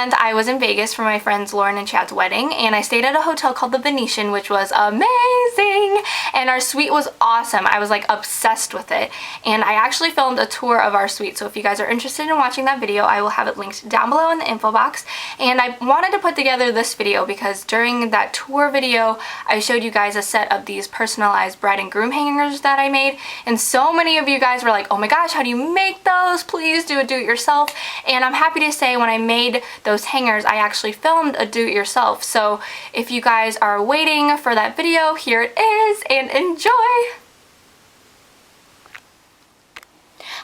month I was in Vegas for my friends Lauren and Chad's wedding, and I stayed at a hotel called the Venetian, which was amazing, and our suite was awesome. I was like obsessed with it, and I actually filmed a tour of our suite, so if you guys are interested in watching that video, I will have it linked down below in the info box. And I wanted to put together this video because during that tour video I showed you guys a set of these personalized bride and groom hangers that I made, and so many of you guys were like, oh my gosh, how do you make those? Please do it yourself. And I'm happy to say when I made those hangers I actually filmed a do-it-yourself, so if you guys are waiting for that video, here it is, and enjoy!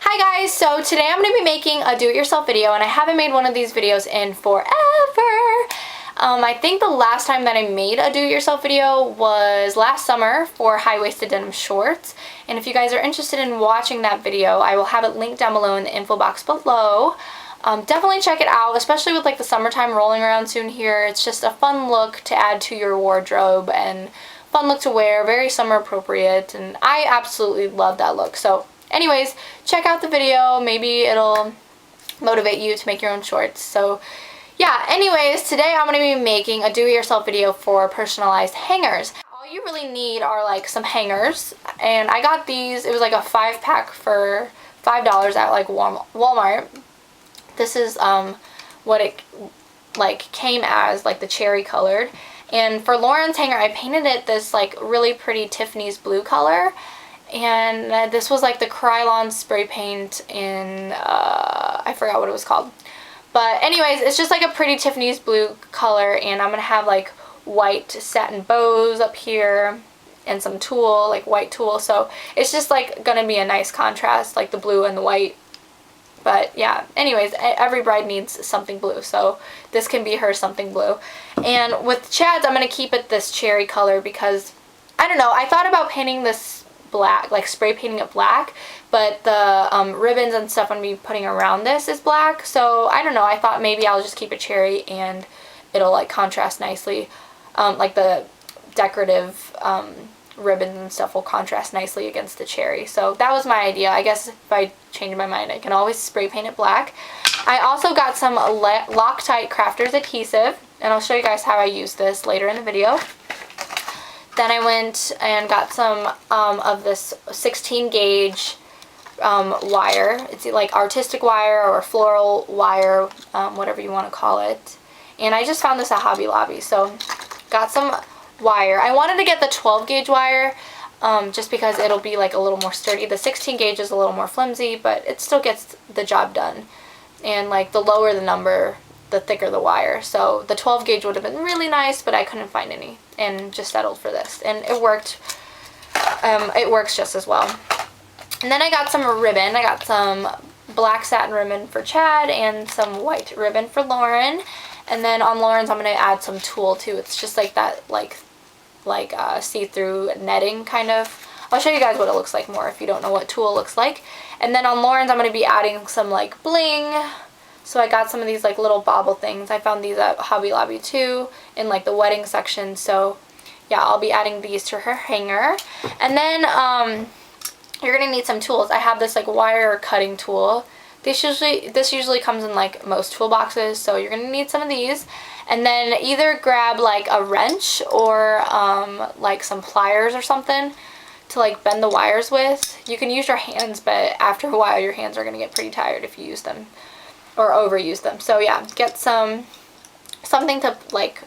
Hi guys, so today I'm going to be making a do-it-yourself video, and I haven't made one of these videos in forever. I think the last time that I made a do-it-yourself video was last summer for high-waisted denim shorts, and if you guys are interested in watching that video, I will have it linked down below in the info box below. Definitely check it out, especially with like the summertime rolling around soon here. It's just a fun look to add to your wardrobe and fun look to wear, very summer appropriate, and I absolutely love that look. So anyways, check out the video, maybe it'll motivate you to make your own shorts. So yeah, anyways, today I'm going to be making a do-it-yourself video for personalized hangers. All you really need are like some hangers, and I got these, it was like a 5-pack for $5 at like Walmart. This is what it like came as, like the cherry colored. And for Lauren's hanger I painted it this like really pretty Tiffany's blue color, and this was like the Krylon spray paint in I forgot what it was called. But anyways, it's just like a pretty Tiffany's blue color, and I'm going to have like white satin bows up here and some tulle, like white tulle. So it's just like going to be a nice contrast, like the blue and the white. But yeah, anyways, every bride needs something blue, so this can be her something blue. And with Chad's, I'm going to keep it this cherry color because, I don't know, I thought about painting this black, like spray painting it black, but the ribbons and stuff I'm going to be putting around this is black, so I don't know, I thought maybe I'll just keep it cherry and it'll like contrast nicely, like the decorative ribbons and stuff will contrast nicely against the cherry. So that was my idea. I guess if I change my mind I can always spray paint it black. I also got some Loctite Crafters adhesive, and I'll show you guys how I use this later in the video. Then I went and got some of this 16 gauge wire. It's like artistic wire or floral wire, whatever you want to call it. And I just found this at Hobby Lobby, so got some wire. I wanted to get the 12 gauge wire just because it'll be like a little more sturdy. The 16 gauge is a little more flimsy, but it still gets the job done. And like the lower the number, the thicker the wire. So the 12 gauge would have been really nice, but I couldn't find any and just settled for this. And it worked. It works just as well. And then I got some ribbon. I got some black satin ribbon for Chad and some white ribbon for Lauren. And then on Lauren's I'm going to add some tulle too. It's just like that like see-through netting kind of. I'll show you guys what it looks like more if you don't know what tulle looks like. And then on Lauren's I'm going to be adding some like bling. So I got some of these like little bauble things. I found these at Hobby Lobby too in like the wedding section. So yeah, I'll be adding these to her hanger. And then you're going to need some tools. I have this like wire cutting tool. This usually comes in like most toolboxes, so you're going to need some of these. And then either grab like a wrench or like some pliers or something to like bend the wires with. You can use your hands, but after a while your hands are going to get pretty tired if you use them or overuse them. So yeah, get something to like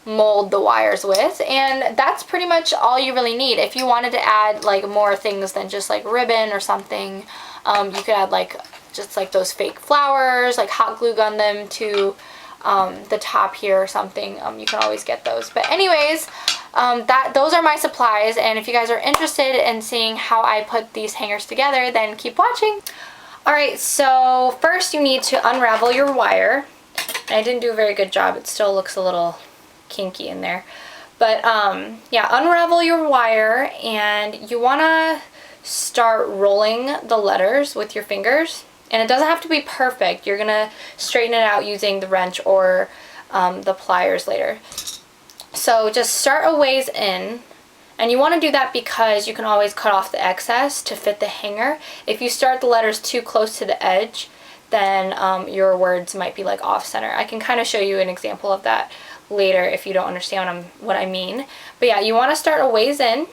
mold the wires with, and that's pretty much all you really need. If you wanted to add like more things than just like ribbon or something, you could add like just like those fake flowers, like hot glue gun them to the top here or something. You can always get those. But anyways, those are my supplies, and if you guys are interested in seeing how I put these hangers together, then keep watching. Alright, so first you need to unravel your wire. I didn't do a very good job. It still looks a little kinky in there. But yeah, unravel your wire, and you want to start rolling the letters with your fingers. And it doesn't have to be perfect. You're going to straighten it out using the wrench or the pliers later. So just start a ways in. And you want to do that because you can always cut off the excess to fit the hanger. If you start the letters too close to the edge, then your words might be like off center. I can kind of show you an example of that later if you don't understand what I mean. But yeah, you want to start a ways in,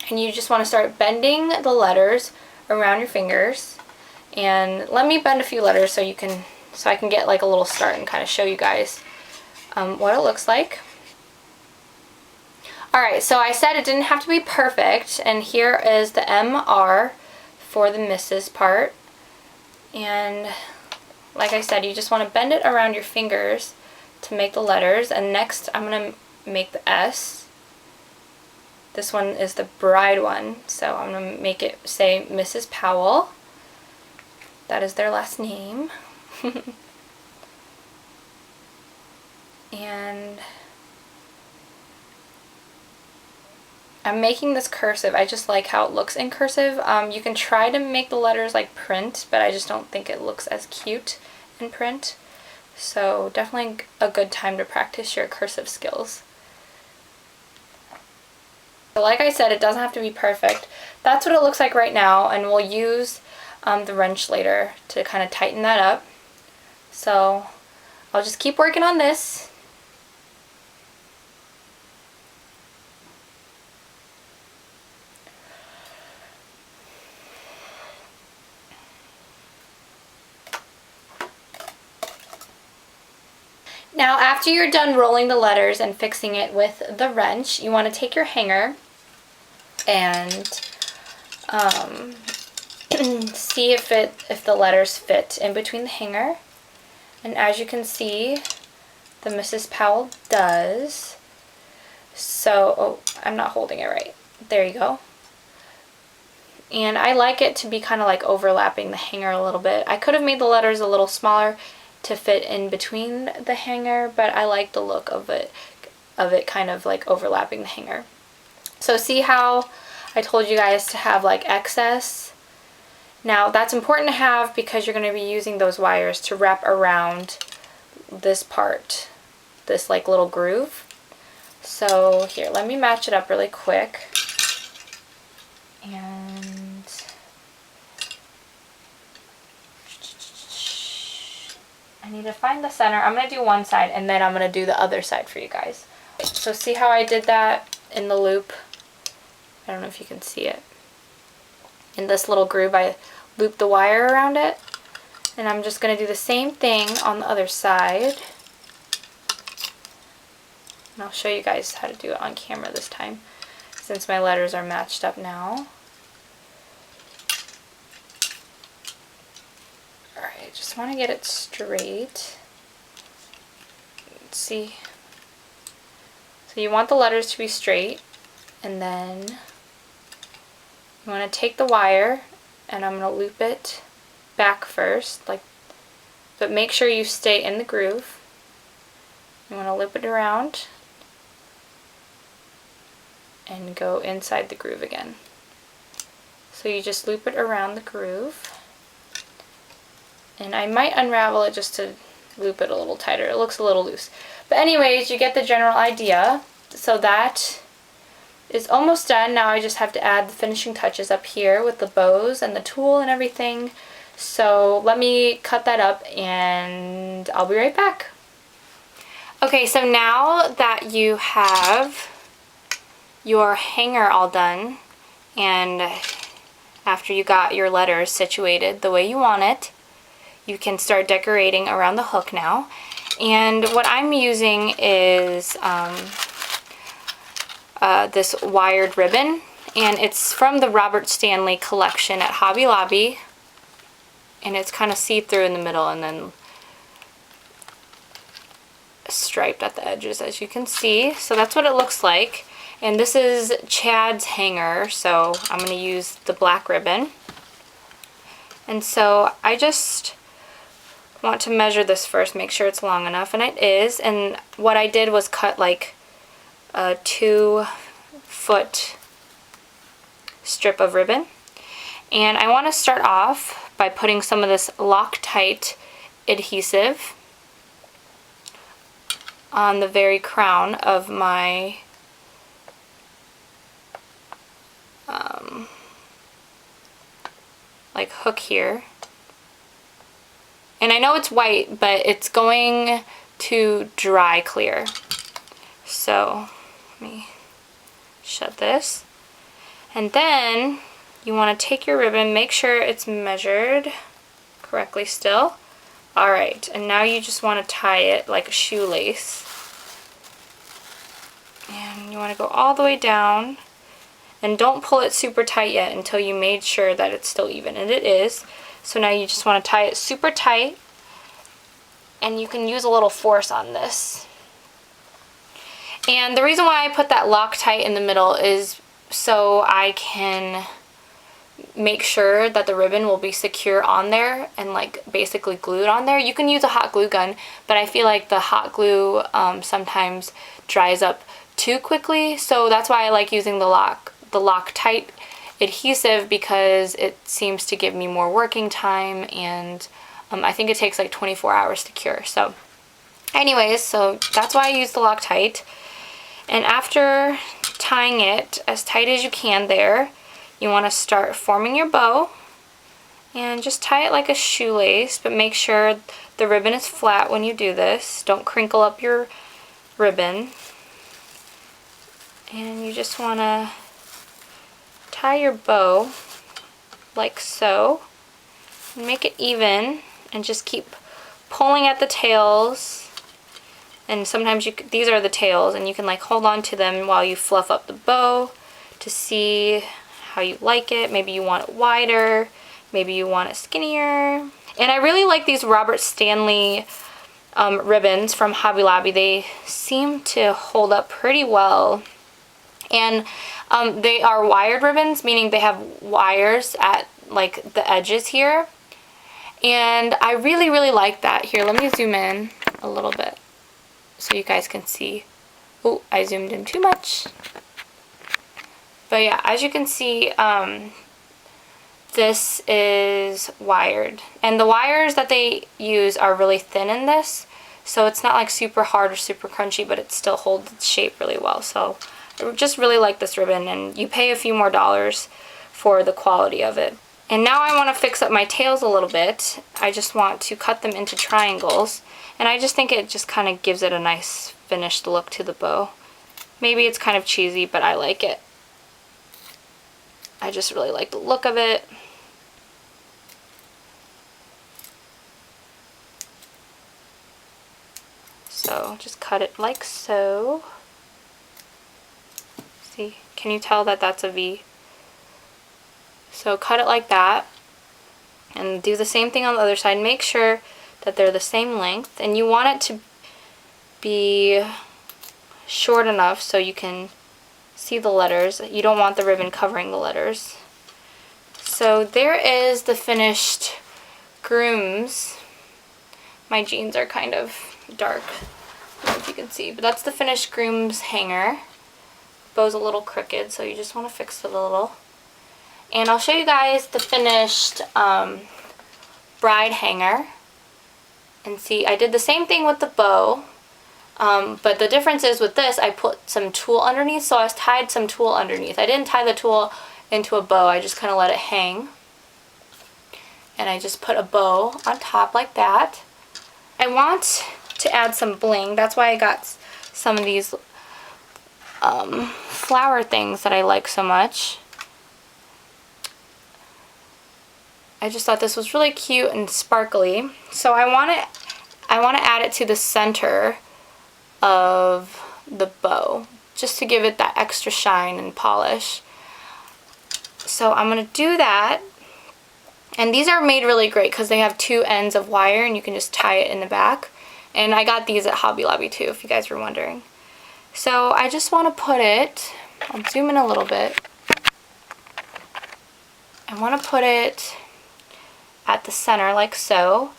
and you just want to start bending the letters around your fingers. And let me bend a few letters so I can get like a little start and kind of show you guys what it looks like. Alright, so I said it didn't have to be perfect, and here is the MR for the Mrs. part. And like I said, you just want to bend it around your fingers to make the letters. And next I'm going to make the S. This one is the bride one, so I'm going to make it say Mrs. Powell. That is their last name. And I'm making this cursive. I just like how it looks in cursive. You can try to make the letters like print, but I just don't think it looks as cute in print. So definitely a good time to practice your cursive skills. So like I said, it doesn't have to be perfect. That's what it looks like right now, and we'll use the wrench later to kind of tighten that up. So I'll just keep working on this. Now after you're done rolling the letters and fixing it with the wrench, you want to take your hanger and see if the letters fit in between the hanger. And as you can see, the Mrs. Powell does. So, oh, I'm not holding it right. There you go. And I like it to be kind of like overlapping the hanger a little bit. I could have made the letters a little smaller to fit in between the hanger, but I like the look of it kind of like overlapping the hanger. So see how I told you guys to have like excess? Now that's important to have because you're going to be using those wires to wrap around this part, this like little groove. So here, let me match it up really quick. And I need to find the center. I'm going to do one side and then I'm going to do the other side for you guys. So see how I did that in the loop? I don't know if you can see it. In this little groove, I looped the wire around it. And I'm just going to do the same thing on the other side. And I'll show you guys how to do it on camera this time, since my letters are matched up now. Alright, just want to get it straight. Let's see. So you want the letters to be straight, and then you want to take the wire, and I'm going to loop it back first, but make sure you stay in the groove. You want to loop it around and go inside the groove again. So you just loop it around the groove. And I might unravel it just to loop it a little tighter. It looks a little loose. But anyways, you get the general idea. So that is almost done. Now I just have to add the finishing touches up here with the bows and the tulle and everything. So let me cut that up and I'll be right back. Okay, so now that you have your hanger all done, and after you got your letters situated the way you want it, you can start decorating around the hook now. And what I'm using is this wired ribbon, and it's from the Robert Stanley collection at Hobby Lobby, and it's kind of see-through in the middle and then striped at the edges, as you can see. So that's what it looks like. And this is Chad's hanger, so I'm going to use the black ribbon. And so I just want to measure this first, make sure it's long enough, and it is. And what I did was cut like a 2-foot strip of ribbon. And I want to start off by putting some of this Loctite adhesive on the very crown of my like hook here. And I know it's white, but it's going to dry clear. So let me shut this. And then you want to take your ribbon, make sure it's measured correctly still. Alright, and now you just want to tie it like a shoelace. And you want to go all the way down. And don't pull it super tight yet until you made sure that it's still even. And it is. So now you just want to tie it super tight. And you can use a little force on this. And the reason why I put that Loctite in the middle is so I can make sure that the ribbon will be secure on there and like basically glued on there. You can use a hot glue gun, but I feel like the hot glue sometimes dries up too quickly. So that's why I like using the Loctite adhesive, because it seems to give me more working time, and I think it takes like 24 hours to cure. So anyways, so that's why I use the Loctite. And after tying it as tight as you can there, you want to start forming your bow and just tie it like a shoelace, but make sure the ribbon is flat when you do this. Don't crinkle up your ribbon. And you just want to tie your bow like so, and make it even, and just keep pulling at the tails. And sometimes these are the tails, and you can like hold on to them while you fluff up the bow to see how you like it. Maybe you want it wider, maybe you want it skinnier. And I really like these Robert Stanley ribbons from Hobby Lobby. They seem to hold up pretty well. And they are wired ribbons, meaning they have wires at like the edges here. And I really, really like that. Here, let me zoom in a little bit so you guys can see. Oh, I zoomed in too much. But yeah, as you can see, this is wired. And the wires that they use are really thin in this. So it's not like super hard or super crunchy, but it still holds its shape really well. So I just really like this ribbon, and you pay a few more dollars for the quality of it. And now I want to fix up my tails a little bit. I just want to cut them into triangles, and I just think it just kind of gives it a nice finished look to the bow. Maybe it's kind of cheesy, but I like it. I just really like the look of it. So just cut it like so. See, can you tell that that's a V? So cut it like that, and do the same thing on the other side. Make sure that they're the same length, and you want it to be short enough so you can see the letters. You don't want the ribbon covering the letters. So there is the finished grooms. My jeans are kind of dark, I don't know if you can see, but that's the finished grooms hanger. Bow's a little crooked, so you just want to fix it a little. And I'll show you guys the finished bride hanger. And see, I did the same thing with the bow, but the difference is with this, I put some tulle underneath, so I tied some tulle underneath. I didn't tie the tulle into a bow, I just kind of let it hang. And I just put a bow on top like that. I want to add some bling, that's why I got some of these flower things that I like so much. I just thought this was really cute and sparkly. So I want to add it to the center of the bow, just to give it that extra shine and polish. So I'm going to do that. And these are made really great because they have two ends of wire, and you can just tie it in the back. And I got these at Hobby Lobby too, if you guys were wondering. So I just want to put it, I'll zoom in a little bit. I want to put it at the center like so,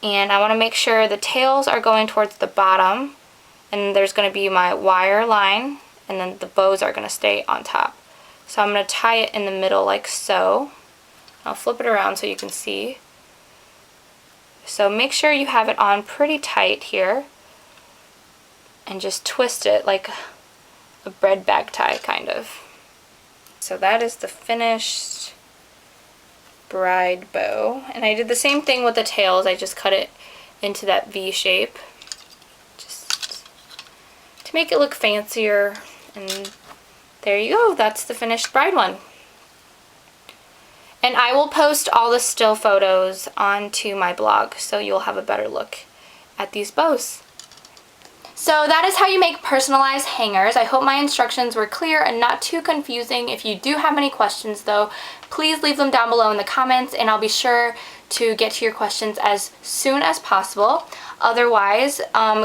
and I want to make sure the tails are going towards the bottom, and there's going to be my wire line, and then the bows are going to stay on top. So I'm going to tie it in the middle like so. I'll flip it around so you can see. So make sure you have it on pretty tight here, and just twist it like a bread bag tie kind of. So that is the finished bride bow. And I did the same thing with the tails. I just cut it into that V shape just to make it look fancier. And there you go. That's the finished bride one. And I will post all the still photos onto my blog so you'll have a better look at these bows. So that is how you make personalized hangers. I hope my instructions were clear and not too confusing. If you do have any questions though, please leave them down below in the comments and I'll be sure to get to your questions as soon as possible. Otherwise,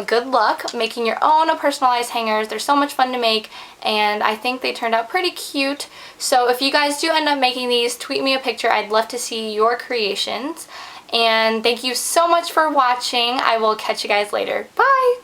good luck making your own personalized hangers. They're so much fun to make and I think they turned out pretty cute. So if you guys do end up making these, tweet me a picture. I'd love to see your creations. And thank you so much for watching. I will catch you guys later. Bye!